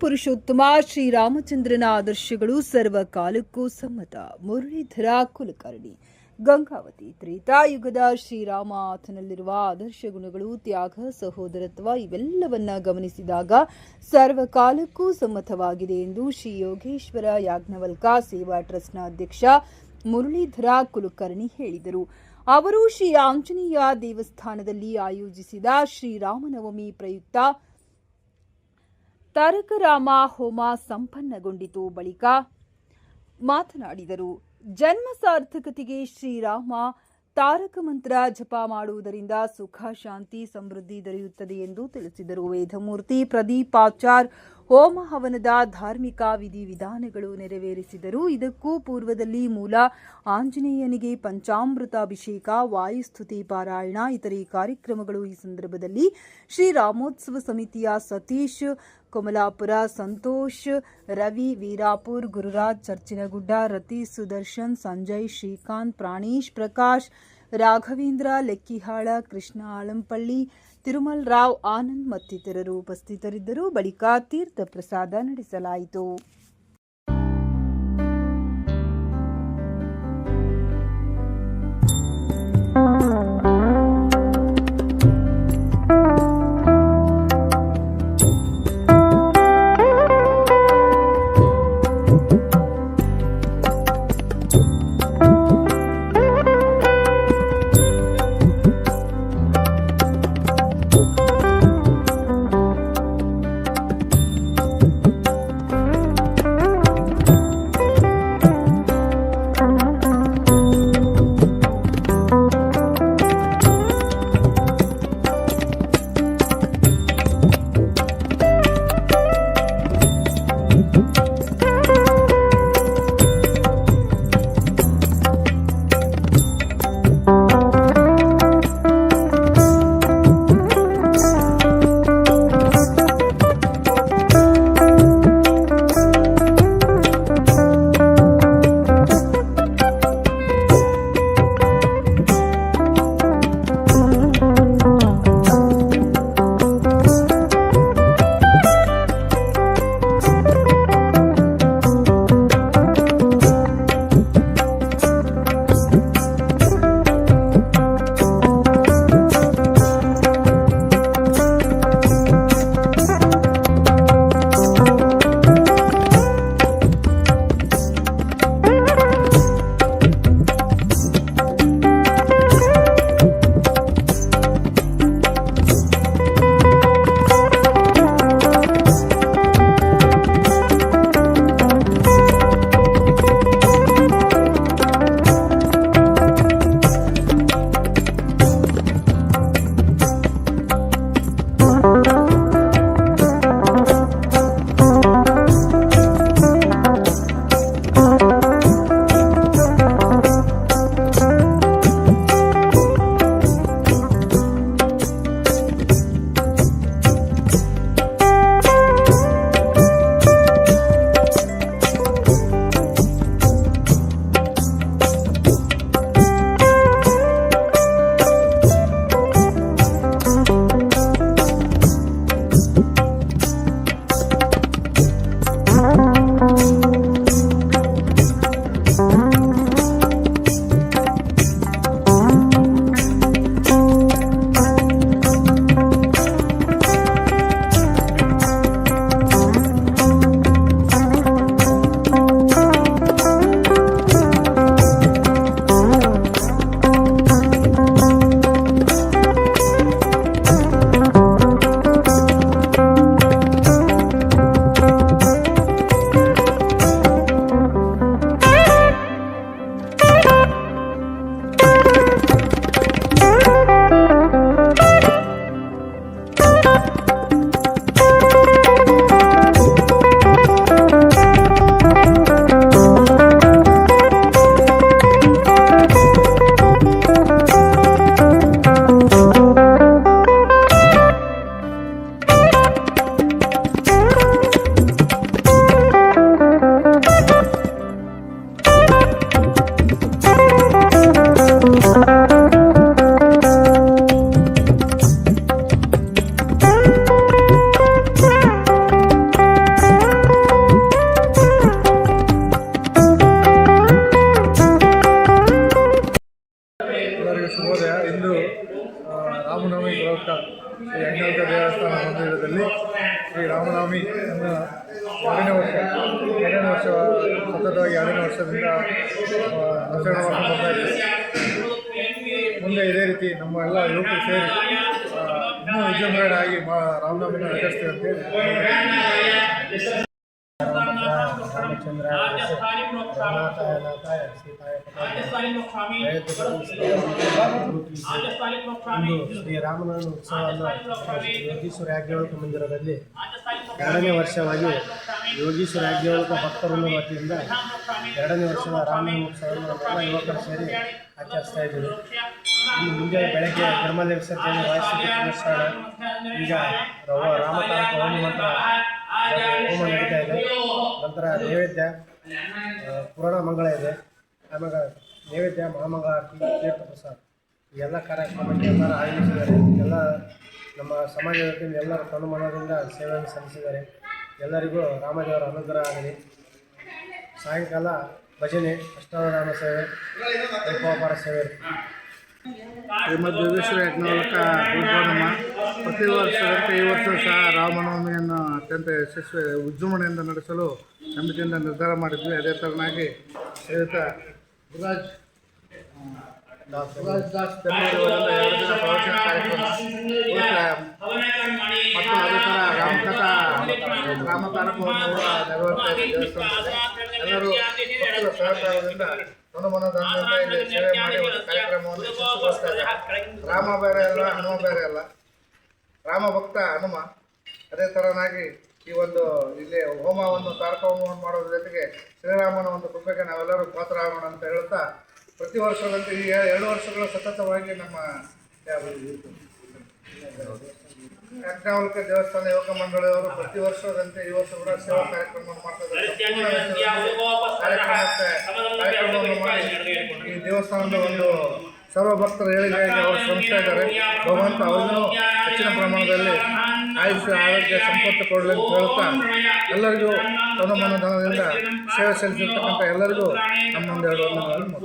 ಪುರುಷೋತ್ತಮ ಶ್ರೀರಾಮಚಂದ್ರನ ಆದರ್ಶಗಳು ಸರ್ವಕಾಲಕ್ಕೂ ಸಮ್ಮತ. ಮುರಳೀಧರ ಕುಲಕರ್ಣಿ. ಗಂಗಾವತಿ. ತ್ರೇತಾಯುಗದ ಶ್ರೀರಾಮ, ಆತನಲ್ಲಿರುವ ಆದರ್ಶ ಗುಣಗಳು, ತ್ಯಾಗ, ಸಹೋದರತ್ವ ಇವೆಲ್ಲವನ್ನ ಗಮನಿಸಿದಾಗ ಸರ್ವಕಾಲಕ್ಕೂ ಸಮ್ಮತವಾಗಿದೆ ಎಂದು ಶ್ರೀ ಯೋಗೇಶ್ವರ ಯಾಜ್ಞವಲ್ಕ ಸೇವಾ ಟ್ರಸ್ಟ್ನ ಅಧ್ಯಕ್ಷ ಮುರಳೀಧರ ಕುಲಕರ್ಣಿ ಹೇಳಿದರು. ಅವರು ಶ್ರೀ ಆಂಜನೇಯ ದೇವಸ್ಥಾನದಲ್ಲಿ ಆಯೋಜಿಸಿದ ಶ್ರೀರಾಮನವಮಿ ಪ್ರಯುಕ್ತ ತಾರಕರಾಮ ಹೋಮ ಸಂಪನ್ನಗೊಂಡಿತು. ಬಳಿಕ ಮಾತನಾಡಿದರು. ಜನ್ಮ ಸಾರ್ಥಕತೆಗೆ ಶ್ರೀರಾಮ ತಾರಕ ಮಂತ್ರ ಜಪ ಮಾಡುವುದರಿಂದ ಸುಖ, ಶಾಂತಿ, ಸಮೃದ್ಧಿ ದೊರೆಯುತ್ತದೆ ಎಂದು ತಿಳಿಸಿದರು. ವೇದಮೂರ್ತಿ ಪ್ರದೀಪಾಚಾರ್ ಹೋಮ ಹವನದ ಧಾರ್ಮಿಕ ವಿಧಿವಿಧಾನಗಳು ನೆರವೇರಿಸಿದರು. ಇದಕ್ಕೂ ಪೂರ್ವದಲ್ಲಿ ಮೂಲ ಆಂಜನೇಯನಿಗೆ ಪಂಚಾಮೃತ ಅಭಿಷೇಕ, ವಾಯುಸ್ತುತಿ ಪಾರಾಯಣ, ಇತರೆ ಕಾರ್ಯಕ್ರಮಗಳು. ಈ ಸಂದರ್ಭದಲ್ಲಿ ಶ್ರೀರಾಮೋತ್ಸವ ಸಮಿತಿಯ ಸತೀಶ್ ಕೊಮಲಾಪುರ, ಸಂತೋಷ್, ರವಿ ವೀರಾಪುರ್, ಗುರುರಾಜ್ ಚರ್ಚಿನಗುಡ್ಡ, ರತೀಶ್, ಸುದರ್ಶನ್, ಸಂಜಯ್, ಶ್ರೀಕಾಂತ್, ಪ್ರಾಣೇಶ್, ಪ್ರಕಾಶ್, ರಾಘವೇಂದ್ರ ಲೆಕ್ಕಿಹಾಳ, ಕೃಷ್ಣ ಆಳಂಪಳ್ಳಿ, ತಿರುಮಲ್ ರಾವ್, ಆನಂದ್ ಮತ್ತಿತರರು ಉಪಸ್ಥಿತರಿದ್ದರು. ಬಳಿಕ ತೀರ್ಥ ಪ್ರಸಾದ ನಡೆಸಲಾಯಿತು. ಸತತವಾಗಿ 2ನೇ ವರ್ಷದಿಂದ ಆಚರಣೆ ಮಾಡ್ಕೊಂಡು ಬರ್ತಾ ಇದ್ದೀವಿ. ಮುಂದೆ ಇದೇ ರೀತಿ ನಮ್ಮ ಎಲ್ಲ ಯುವಕರು ಸೇರಿ ಇನ್ನೂ ವಿಜೃಂಭಣೆಯಾಗಿ ರಾಮನವಮಿನ ಆಚರಿಸ್ತೀವಿ ಅಂತೇಳಿ ರಾಮಚಂದ್ರ ರಮಾತಾಯ ಸೀತಾಯ ಇಂದು ಶ್ರೀರಾಮನವಮಿ ಉತ್ಸವವನ್ನು ಯೋಗೀಶ್ವರ ಯಾಜ್ಞವಲ್ಕ ಮಂದಿರದಲ್ಲಿ 2ನೇ ವರ್ಷವಾಗಿ ಯೋಗೀಶ್ವರ ಯಾಜ್ಞವಲ್ಕ ಭಕ್ತವೃಂದ ವತಿಯಿಂದ 2ನೇ ವರ್ಷದ ರಾಮನವಮಿ ಉತ್ಸವವನ್ನು ಎಲ್ಲ ಯುವಕರು ಸೇರಿ ಆಚರಿಸ್ತಾ ಇದ್ದೀವಿ. ಇನ್ನು ಮುಂಜಾನೆ ಬೆಳಗ್ಗೆ ನಿರ್ಮಲ ವಿಸರ್ಜನೆ ವಾಯುಸ್ಥಿತಿ ಪುನಸ್ಕಾರ, ಈಗ ರಾಮತಾರಕ ಹೋಮ ಮಂತ್ರ ಹೋಮ ನಡೀತಾ ಇದೆ. ನಂತರ ನೈವೇದ್ಯ ಪುರಾಣ ಮಂಗಳ ಇದೆ. ಆಮೇಲೆ ನೈವೇದ್ಯ ಮಹಾಮಂಗಳಾರತಿ ತೀರ್ಥ ಪ್ರಸಾದ ಈ ಎಲ್ಲ ಕಾರ್ಯಕ್ರಮಕ್ಕೆ ಎಲ್ಲರೂ ಆಯೋಜಿಸಿದ್ದಾರೆ. ಎಲ್ಲ ನಮ್ಮ ಸಮಾಜದ ವತಿಯಿಂದ ಎಲ್ಲರೂ ತನುಮನದಿಂದ ಸೇವೆಯನ್ನು ಸಲ್ಲಿಸಿದ್ದಾರೆ. ಎಲ್ಲರಿಗೂ ರಾಮದೇವರ ಅನುಗ್ರಹ ಆಗಲಿ. ಸಾಯಂಕಾಲ ಭಜನೆ, ಅಷ್ಟಾವಧಾನ ಸೇವೆ, ಉಪವಾರ ಸೇವೆ. ಶ್ರೀಮದ್ ಯೋಗೇಶ್ವರ ಯಾಜ್ಞವಲ್ಕ ಗುರುಪೌರ್ಣಮ ಪ್ರತಿ ವರ್ಷದಂತೆ ಈ ವರ್ಷ ಸಹ ರಾಮನವಮಿಯನ್ನು ಅತ್ಯಂತ ಯಶಸ್ವಿ ವಿಜೃಂಭಣೆಯಿಂದ ನಡೆಸಲು ನಂಬಿಕೆಯಿಂದ ನಿರ್ಧಾರ ಮಾಡಿದ್ವಿ. ಅದೇ ಥರನಾಗಿ ಶ್ರೀಯುತ ಗುರುರಾಜ್ ದಾಸ್ ಬೆಂಗಳೂರಿನಿಂದ 2 ದಿನ ಪ್ರವಚನ ಕಾರ್ಯಕ್ರಮ ಮತ್ತು ಅದೇ ಥರ ರಾಮತಾರಕ ಹೋಮವು ನೆರವೇರ್ತಾ ಇದೆ ದೇವಸ್ಥಾನದಲ್ಲಿ. ಎಲ್ಲರೂ ಭಕ್ತರ ಸಹಕಾರದಿಂದ ತನುಮನದಿಂದ ಇಲ್ಲಿ ಸೇವೆ ಮಾಡಿ ಒಂದು ಕಾರ್ಯಕ್ರಮವನ್ನು ಯಶಸ್ವಿಗೊಳಿಸ್ತಾ ಇದ್ದಾರೆ. ರಾಮ ಬೇರೆ ಅಲ್ಲ, ಹನುಮ ಬೇರೆ ಅಲ್ಲ. ರಾಮ ಭಕ್ತ ಹನುಮ. ಅದೇ ಥರನಾಗಿ ಈ ಒಂದು ಇಲ್ಲಿ ಹೋಮವನ್ನು ತಾರಕ ಹೋಮವನ್ನು ಮಾಡೋದ್ರ ಜೊತೆಗೆ ಶ್ರೀರಾಮನ ಒಂದು ಕೃಪೆಗೆ ನಾವೆಲ್ಲರೂ ಪಾತ್ರರಾಗೋಣ ಅಂತ ಹೇಳುತ್ತಾ, ಪ್ರತಿ ವರ್ಷದಂತೆ ಈ 2 ವರ್ಷಗಳ ಸತತವಾಗಿ ನಮ್ಮ ಯಾಜ್ಞವಲ್ಕ ದೇವಸ್ಥಾನ ಯುವಕ ಮಂಡಳಿಯವರು ಪ್ರತಿ ವರ್ಷದಂತೆ ಈ ವರ್ಷ ಕೂಡ ಸೇವಾ ಕಾರ್ಯಕ್ರಮವನ್ನು ಮಾಡ್ತಾ ಇದ್ದಾರೆ. ಕಾರ್ಯಕ್ರಮವನ್ನು ಮಾಡಿ ಈ ದೇವಸ್ಥಾನದ ಒಂದು ಸರ್ವ ಭಕ್ತರ ಏಳಿಗೆಯಾಗಿ ಅವರು ಶ್ರಮಿಸ್ತಾ ಇದ್ದಾರೆ. ಭಗವಂತ ಅವರಿಗೂ ಹೆಚ್ಚಿನ ಪ್ರಮಾಣದಲ್ಲಿ ಆಯುಷ್ಯ, ಆರೋಗ್ಯ, ಸಂಪತ್ತು ಕೊಡಲಿ ಅಂತ ಹೇಳುತ್ತಾ ಎಲ್ಲರಿಗೂ ತನುಮನಧನದಿಂದ ಸೇವೆ ಸಲ್ಲಿಸಿರ್ತಕ್ಕಂಥ ಎಲ್ಲರಿಗೂ ನಮ್ಮೊಂದೆರಡು ವಂದನೆಗಳನ್ನು